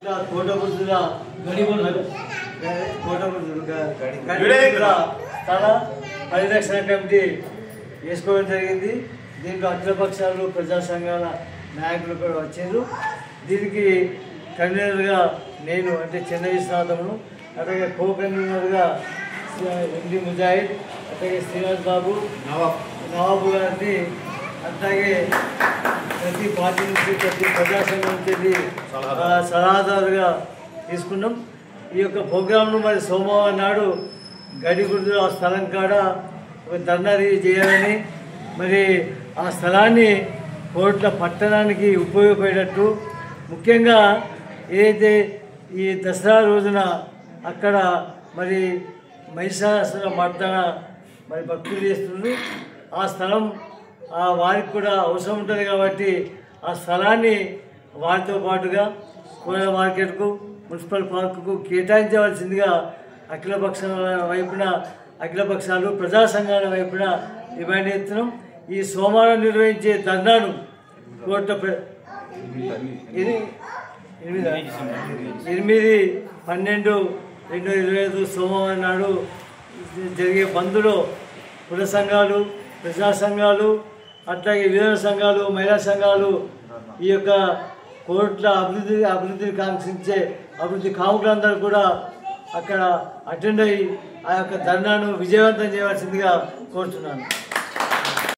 కోటగుర్తుల స్థల పరిరక్షణ కమిటీ వేసుకోవడం జరిగింది. దీంట్లో అఖిలపక్షాలు ప్రజా సంఘాల నాయకులు కూడా వచ్చారు. దీనికి కన్వీనర్గా నేను అంటే చెన్న విశ్వనాథమును, అట్లాగే కో కన్వీనర్గా ఎండి ముజాహిద్, అట్లాగే శ్రీనివాస్ బాబు నవాబు గారిని, అట్లాగే ప్రతి పార్టీ నుంచి ప్రతి ప్రజా సంఘం నుంచి సలహాదారుగా తీసుకున్నాం. ఈ యొక్క ప్రోగ్రాంను మరి సోమవారం నాడు గడిగుర్తుల ఆ స్థలం కాడ ఒక ధర్నా చేయాలని, మరి ఆ స్థలాన్ని కోట్ల పట్టణానికి ఉపయోగపడేటట్టు, ముఖ్యంగా ఏదైతే ఈ దసరా రోజున అక్కడ మరి మహిషాసుర మర్దన మరి భక్తులు చేస్తున్నారు. ఆ స్థలం వారికి కూడా అవసరం ఉంటుంది కాబట్టి ఆ స్థలాన్ని వారితో పాటుగా కూరగాయల మార్కెట్కు, మున్సిపల్ పార్కుకు కేటాయించవలసిందిగా అఖిలపక్షాల వైపున, అఖిలపక్షాలు ప్రజా సంఘాల వైపున డిమాండ్ చేస్తున్నాం. ఈ సోమవారం నిర్వహించే ధర్నాను కోట్ల 8/12/2025 సోమవారం నాడు జరిగే బంద్లో కుల సంఘాలు, ప్రజా సంఘాలు, అట్లాగే విధాన సంఘాలు, మహిళా సంఘాలు, ఈ యొక్క కోట్ల అభివృద్ధిని కాంక్షించే అభివృద్ధి కాముకులందరూ కూడా అక్కడ అటెండ్ అయ్యి ఆ యొక్క ధర్నాను విజయవంతం చేయవలసిందిగా కోరుతున్నాను.